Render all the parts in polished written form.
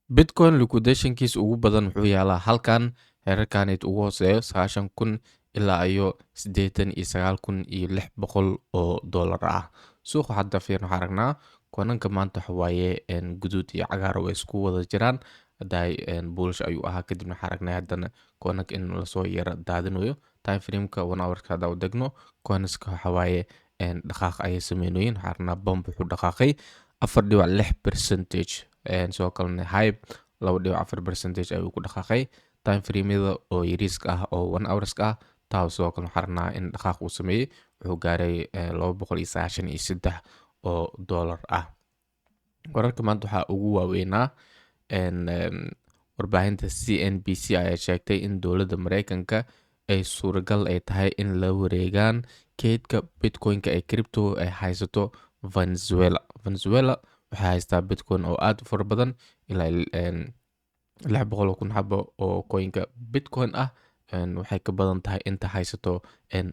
Bitcoin liquidationkiisa ugu badan wuxuu yaalaa halkan heerarkaneed ugu hooseeyo 9,000 ilaa iyo 89,600 oo dollar ah. Suuqa hadda fiirin waxaan aragnaa koonanka maanta waxa waaye guduud iyo cagaar way isku wada jiraan. Haday bullish ayuu ahaa kadibna waxaan aragnaa haddana koonanka in lasoo yara daadinayo. Time frameka 1 hour ka hadda u degno koonanka waxa waaye dhaqaaq ayay sameynayeen. Waxaan aragnaa bomb wuxuu dhaqaaqay 4.6%. Sidoo kalena hype 2.4% ayuu ku dhaqaaqay. Time frameda oo yariiska ah oo 1 hourska ah taa sidoo kale waxaan aragnaa in dhaqaaq uu sameeyey wuxuu gaaray 293 oo dollar ah. Wararka maanta waxaa ugu waaweynaa warbaahinta CNBC ayaa sheegtay in dowladda Mareykanka ay suuragal ay tahay in la wareegaan keydka Bitcoin-ka ee crypto ay haysato Venezuela. Venezuela waxay haystaa Bitcoin oo aad u fara badan ilaa 600,000 xabo oo coinka Bitcoin ah. Waxay ka badan tahay inta haysato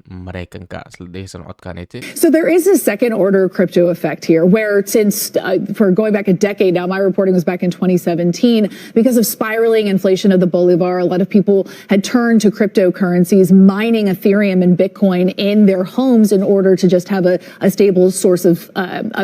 Mareykanka. Isla dhegeysan codkaanayte. So there is a second order crypto effect here where since for going back a decade now, my reporting was back in 2017, because of spiraling inflation of the Bolivar, a lot of people had turned to cryptocurrencies, mining Ethereum and Bitcoin in their homes in order to just have a stable source of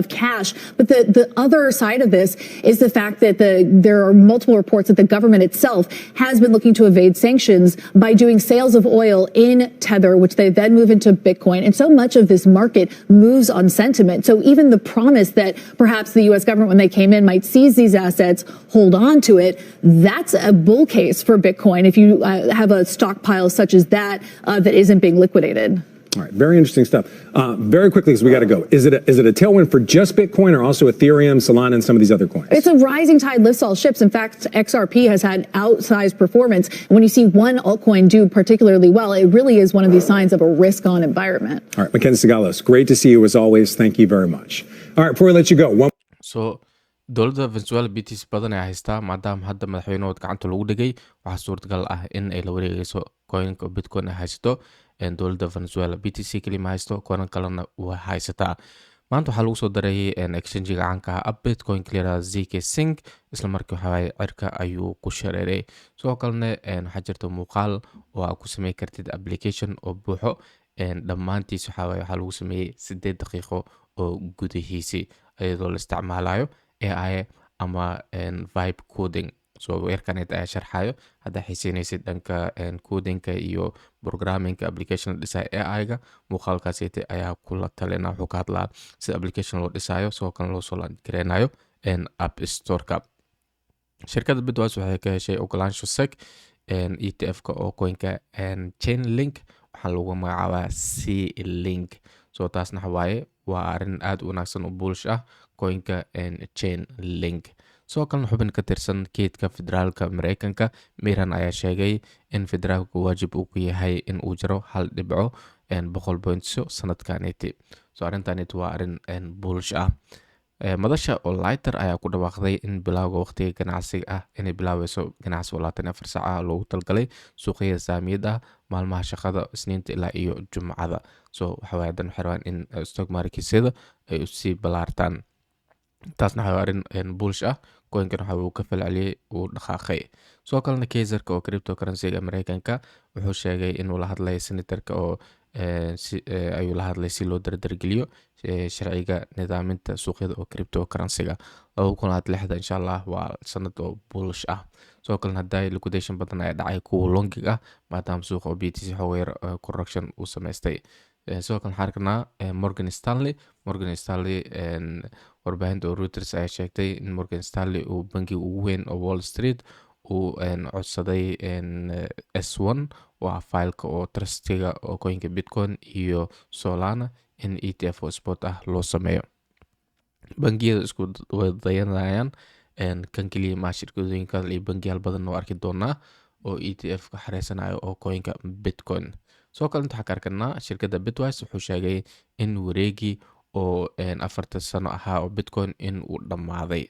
cash. But the other side of this is the fact that there are multiple reports that the government itself has been looking to evade sanctions by doing sales of oil in Tether, which they then move into Bitcoin. And so much of this market moves on sentiment. So even the promise that perhaps the U.S. government, when they came in, might seize these assets, hold on to it, that's a bull case for Bitcoin if you have a stockpile such as that that isn't being liquidated. All right, very interesting stuff. Very quickly, because we got to go. Is it a tailwind for just Bitcoin or also Ethereum, Solana, and some of these other coins? It's a rising tide lifts all ships. In fact, XRP has had outsized performance. And when you see one altcoin do particularly well, it really is one of these signs of a risk-on environment. All right, Mackenzie Sagalos, great to see you as always. Thank you very much. All right, before we let you go, So dowladda Venezuela BTC badan ay haystaa maadaama hadda madaxweynahood gacanta lagu dhigay waxaa suurtagal ah in ay la wareegayso coinka Bitcoin ay haysato. Dowladda Venezuela BTC kelima haysto koonan kalena waa haysataa. Maanta waxaa lagu soo dareeyay exchange-ga caanka ah Bitcoin clear ZK Sync isla markii waxa waaye cirka ayuu ku shareeray. Sidoo kalena waxaa jirta muuqaal oo aad ku sameyn kartid application oo buuxo dhammaantiis waxaa lagu sameeyay 8 daqiiqo oo gudahiisii iyadoo la isticmaalayo AI ama vibe coding. So weerkaneed ayaa sharxayo hadda xiiseynaysid dhanka codingka iyo programmingka application la dhisayo AI-ga muuqaalkaasite ayaa kula talina wuxuu ka hadlaa sida application loo dhisayo sidoo kale loo soo laangareynayo app store-ka. Shirkadda Bitwise waxay ka heshay ogolaansho SEC ETF-ka oo coinka Chainlink waxaa lagu magacaabaa C-Link. So taasna waaye waa arrin aad u wanaagsan oo bullish ah coinka Chainlink. Sidoo kalena xubin ka tirsan keydka federaalka Mareykanka Miran ayaa sheegay in federaalku waajib uu ku yahay in uu jiro 1.100 points sanadkaniti. So arrintaniti waa arrin bullish ah. Madasha oo Lighter ayaa ku dhawaaqday in bilowga waqtiga ganacsiga ah inay bilaawayso ganacsi 24 saac loogu talgalay suuqyada saamiyada maalmaha shaqada Isniinta ilaa iyo Jumcada. So waxa weeye dan xiraan in stock market-sida ay usii balaartaan. taasna waxaa arrin bullish ah coinkan waxa uu ka falceliyay uu dhaqaaqay. Sidoo kalena Kaiserka oo cryptocurrency-ga Mareykanka wuxuu sheegay inuu la hadlay senatorka oo ayuu la hadlay si loo dardargeliyo sharciga nidaaminta suuqyada oo cryptocurrency-ga 2026 insha Allah waa sanad oo bullish ah. Sidoo kalena haday liquidation badan ay dhacay kuwa longig ah maadaama suuqa oo BTC xogeer correction uu sameystay. Sidoo kale xarkana Morgan Stanley warbaahinta oo Reuters ayaa sheegtay in Morgan Stanley uu bangiga ugu weyn oo Wall Street uu codsaday S1 waa fileka oo trustiga oo coinka Bitcoin iyo Solana in ETF oo spot ah loo sameeyo. Bangiyada isku wadayanayaan kan kaliya ma shirkadooyinka iyo bangiyaal badan oo arki doonaa oo ETF ka xareysanayo oo coinka Bitcoin. Soo kale inta xakarkana shirkadda Bitwise wuxuu sheegay in wareegi oo 4 sano ahaa oo Bitcoin in uu dhamaaday.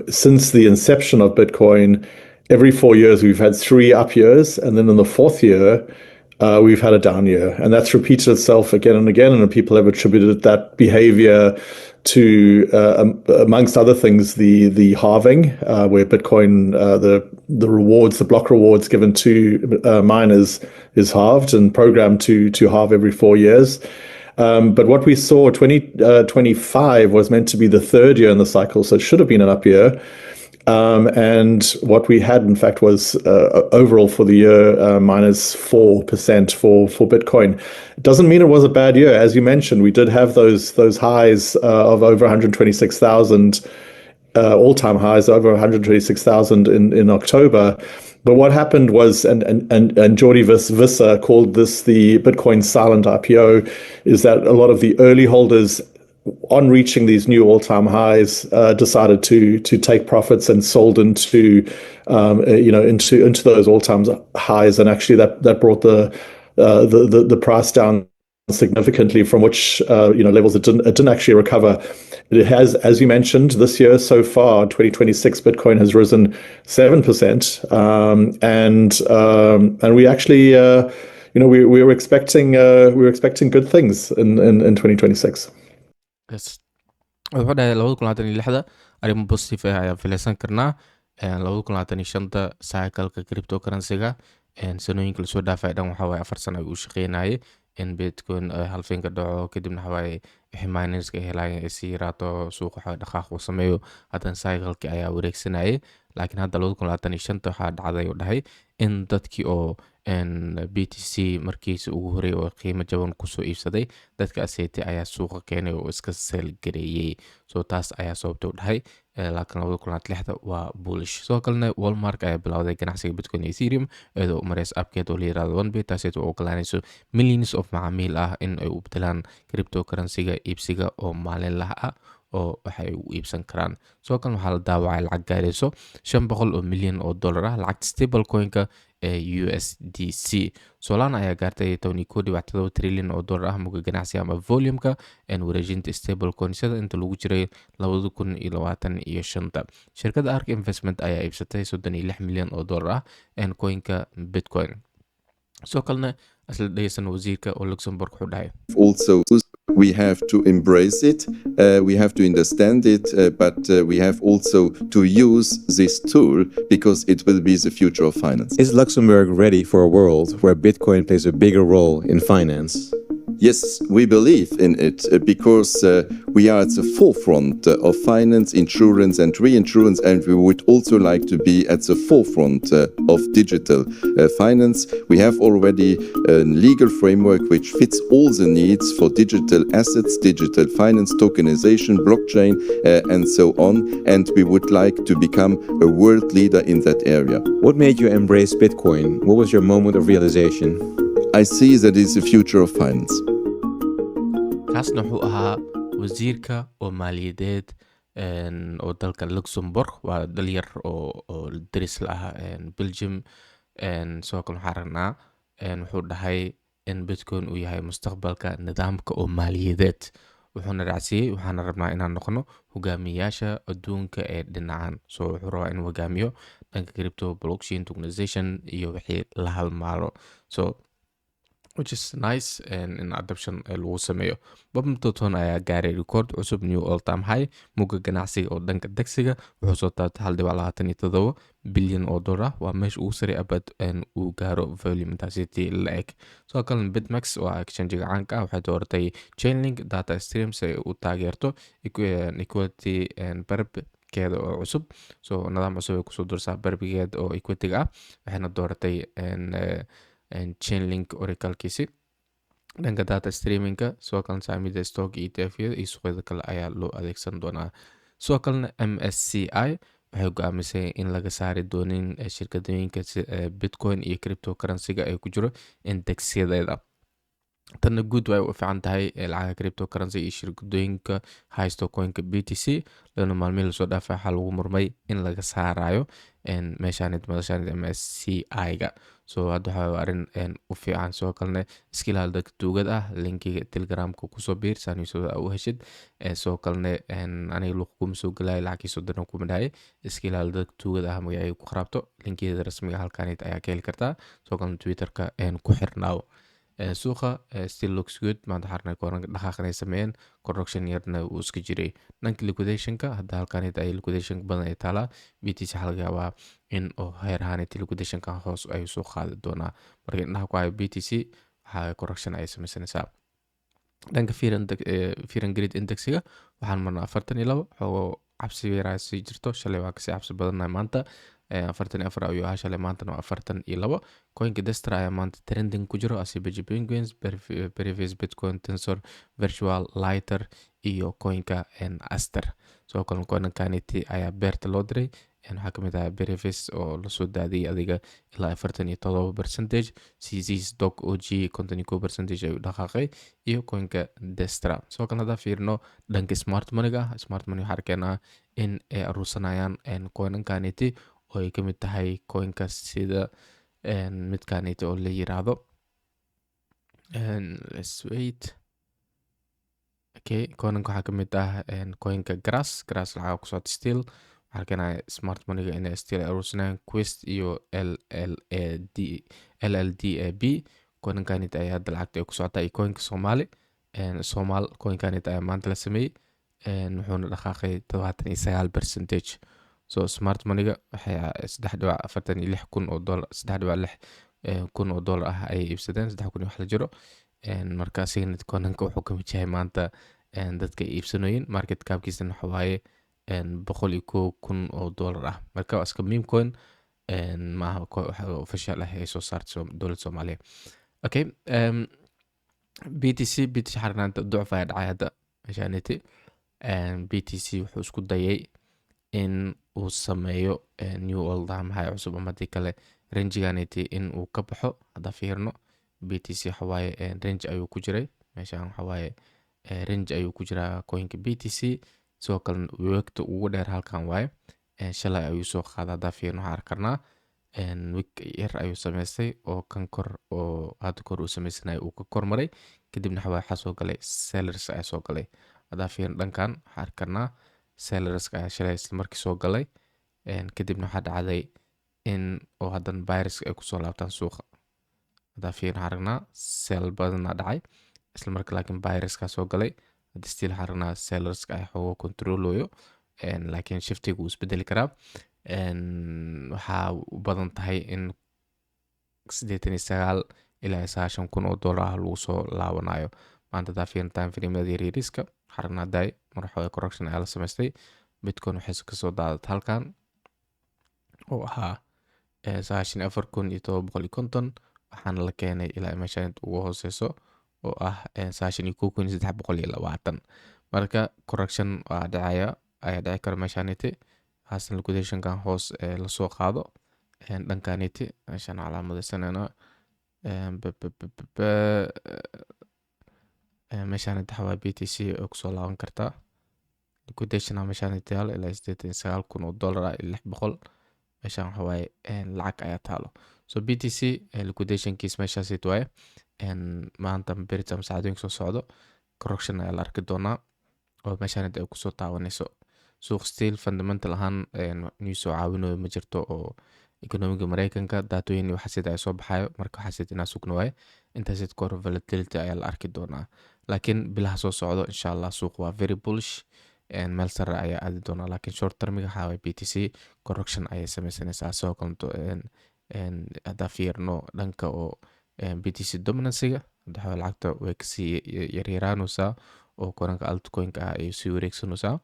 Since the inception of Bitcoin, every 4 years we've had 3 up years, and then in the 4th year we've had a down year, and that's repeated itself again and again, and people have attributed that behavior to, amongst other things, the halving, where Bitcoin, the rewards, the block rewards given to miners is halved and programmed to halve every 4 years. But what we saw, 2025 was meant to be the third year in the cycle, so it should have been an up year. And what we had, in fact, was overall for the year minus 4% for Bitcoin. It doesn't mean it was a bad year. As you mentioned, we did have those highs of over 126,000, all-time highs, over 126,000 in October. But what happened was, and Jordi Visser called this the Bitcoin silent IPO, is that a lot of the early holders, on reaching these new all-time highs, decided to take profits and sold into those all-time highs, and actually that brought the price down significantly from which levels it didn't actually recover. It has, as you mentioned, this year so far, 2026, Bitcoin has risen 7%, and we actually we were expecting good things in 2026. Yes. wuxuu dhahay 2026 arrimo positive ah ayaan filaysan karnaa 2025 cycle-ka cryptocurrency-ga sanooyinka lasoo dhaafay dhan waxa waaye 4 sano ayuu shaqeynayay in Bitcoin halfeen ka dhaco kadibna waxa waaye wixii minerska helayeen si yaraato suuqa waxa dhaqaaq uu sameeyo hadan cycle-ki ayaa wareegsanayay laakiin hadda 2025 waxa dhacday oo dhahay in dadkii oo BTC markiisa ugu horeeyay oo qiimo jaban ku soo iibsaday dadka aseetay ayaa suuqa keenay oo iska sell gareeyay soo taas ayaa sababtay u dhahay laakiin 2026 waa bullish soo kalena Walmart ayaa bilowday ganacsiga Bitcoin iyo Ethereum iyadoo u maraysa appkeed oo la yiraahdo 1bit taasoo u ogolaanayso millions of macaamiil ah in ay u bedelaan cryptocurrency-ga iibsiga oo maalinlaha ah oo waxay u iibsan karaan soo kan waxa la daawacay lacag gaarayso $500 milyan ah lacagta stablecoin-ka USDC Solana ayaa gaartay 11.7 trilyan ah muga ganacsi ama volume-ka wareejinta stablecoin-sida inta lagu jiray 2025 shirkadda ARK Investment ayaa iibsatay $36 milyan ah coin-ka Bitcoin soo kalena asla dhaysan wasiirka oo Luxembourg wuxuu dhahay also we have to embrace it, we have to understand it, but we have also to use this tool because it will be the future of finance. Is Luxembourg ready for a world where Bitcoin plays a bigger role in finance? Yes, we believe in it because we are at the forefront of finance, insurance and reinsurance, and we would also like to be at the forefront of digital finance. We have already a legal framework which fits all the needs for digital assets, digital finance, tokenization, blockchain, and so on, and we would like to become a world leader in that area. What made you embrace Bitcoin? What was your moment of realization? I see that it's the future of finance. kaasna wuxuu ahaa wasiirka oo maaliyadeed oo dalka Luxembourg waa dal yar oo daris la ah Belgium soo kale waxaan ragnaa wuxuu dhahay in Bitcoin uu yahay mustaqbalka nidaamka oo maaliyadeed wuxuuna raaciyay waxaan rabnaa inaan noqono hogaamiyaasha adduunka ee dhinacan soo wuxuu rabaa inuu hogaamiyo dhanka crypto blockchain tokenization iyo wixii la halmaalo so which is nice in adoption lagu sameeyo Bobmtoton ayaa gaaray record cusub new all time high muga ganacsiga oo dhanka degsiga wuxuu soo taabtay $1.27 bilyan waa meesha ugu sare abad uu gaaro volume intensity la-eg soo kale Bitmax oo exchange caanka ah waxay dooratay Chainlink data streams ay u taageerto equity barbkeeda oo cusub so nidaam cusub ay kusoo dursaa barbigeed oo equity ah waxayna dooratay Chainlink Oracle-kiisi dhanka data streaming-ka soo kalena saamida stock ETF-yada iyo suuqyada kale ayaa loo adeegsan doonaa soo kalena MSCI waxay go'aamisay in laga saari doonin shirkadooyinka Bitcoin iyo cryptocurrency-ga ay ku jiro indexyadeeda tanna guud way u fiican tahay lacagaha cryptocurrency iyo shirkadooyinka haysto coinka BTC lana maalmihi lasoo dhaafay waxaa lagu murmay in laga saarayo meeshaanid madashaanid MSCI-ga so hadda waxaa arrin u fiican soo kalena iska ilaali dadka tuugada ah linkiga telegramka kusoo biir saaniisooda u heshid soo kalena aniga luuq kuma soo galaya lacagkiisoo daran kuma dhahay iska ilaali dadka tuugada ah magacay ku qaraabto linkiyada rasmiga halkaanid ayaa ka heli kartaa soo kalena Twitterka ku xirnaaw suuqa still looks good maanta xarna koran dhaqaaqnay sameeyeen correction yarna uu iska jiray dhanka liquidationka hadda halkan ay liquidation badan ay taalaa BTC waxa laga yaabaa in oo heer ahaan liquidationka hoos ay soo qaadi doonaa marka indhaha ku hayo BTC waxa correction ay sameysanaysaa dhanka fear and greed indexiga waxaan marnaa 42 oo cabsi yaraasi jirto shalay waa kasii cabsi badannahay maanta 44 ayuu ahaa shalay maantana waa 42 coinka Destra ayaa maanta trending ku jiro Asibaji Penguins previous Bitcoin Tensor Virtual Lighter iyo coinka Aster soo kale coinkaniti ayaa beerta loo diray waxaa kamid ah previous oo lasoo daadiyay adiga ilaa 47% CZ's Doc OG 51% ayuu dhaqaaqay iyo coinka Destra soo kale hadda fiirno dhanka smart money-ga smart money waxaa arkeenaa in ay aruursanayaan coinkaniti oo ay kamid tahay coinka sida midkaniti oo la yiraahdo let's wait okay coinka waxaa kamid ah coinka grass lacag ku soo still halkana smart money-ga inay still aruursanayaan Quest iyo LLDAB coinkaniti ayaa hadda lacagta ay ku socotaa iyo coinka Somali coinkaniti ayaa maanta la sameeyey wuxuuna dhaqaaqay 79% so smart money-ga waxay 3.46 kun oo dollar 3.6 kun oo dollar ah ay iibsadeen 3 kun wax la jiro marka signet coinka wuxuu ka mid yahay maanta dadka iibsanooyin market capkiisana waxa waaye 101 kun oo dollar ah marka waa iska meme coin ma aha official ah ay soo saartay dowladda Soomaaliya okay BTC xarnaanta ducfa ay dhacay hadda meeshaaniti BTC wuxuu isku dayay in uu sameeyo new old maxay cusub ama tii kale range-ganiti in uu ka baxo hadda fiirno BTC waxa waaye range ayuu ku jiray meeshaan waxa waaye range ayuu ku jiraa coinka BTC soo kale weegta ugu dheer halkan waaye shalay ayuu soo qaaday hadda fiirno waxaan arkarnaa week yar ayuu sameystay oo kan kor oo hadda kor uu sameysanay uu ka kormaray kadibna waxa soo galay sellers ayaa soo galay hadda fiirno dhankan waxaan arkarnaa sellers ayaa shalay isla markii soo galay kadibna waxaa dhacday in oo hadan virus ay ku soo laabtaan suuqa hadda fiirno aragnaa sell badan dhacay isla markii laakiin virus ka soo galay hadda still aragnaa sellers ay xoog controlayo laakiin shiftigu uu isbedeli karaa waxaa u badan tahay in 89 ilaa 90 kun oo dollar lagu soo laabanayo maanta hadda fiirno time frame-da yariiska aragnaa day marxoo correction ayaa la sameystay Bitcoin waxay ka soo daadatay halkan oo ahaa 94,750 waxaana la keenay ilaa meeshaan ugu hooseyso oo ah 91,320 marka correction waa dhacaya ayaa dhici kara meeshaaniti haasan liquidation-kan hoos la soo qaado dhankaniti meeshaan calaamadaysanayna meeshaaniti waxaa BTC oo kusoo laaban kartaa liquidation meeshaaniti yaalo ilaa 89 kun oo dollar ah iyo 600 meeshaan waxa waaye lacag ayaa taalo so BTC liquidation kiis meeshaasi waaye maanta berita saacadooyinka soo socdo correction ayaa la arki doonaa oo meeshaan ay ku soo taawanayso suuq still fundamental ahaan news soo caawinayo ma jirto oo economiga Mareykanka daatooyin waxa sida ay soo baxayo marka waxa sida inaa sugno waaye intaas core volatility ayaa la arki doonaa laakiin bilaha soo socdo insha Allah suuq waa very bullish meel sare ayaa aadi doonaa laakiin short termiga waxa waaye BTC correction ayay sameysanaysaa soo kanto hadda fiirno dhanka oo BTC dominance-ga hadda lacagta way kasii yaryaraanaysaa oo koranka altcoin-ka ay sii wareegsanaysaa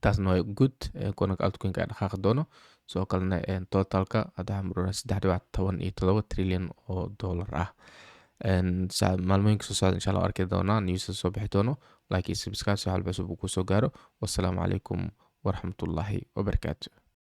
taasna waa good koranka altcoin-ka dhaqaaqi doono soo kalena totalka hadda maruna 3.17 trillion oo dollar ah maalmooyinka soo socda insha Allah arki doonaa news soo bixi doono like subscribe si halba cusub uu ku soo gaaro wassalamu calaykum waraxmatullaahi wabarakaatuh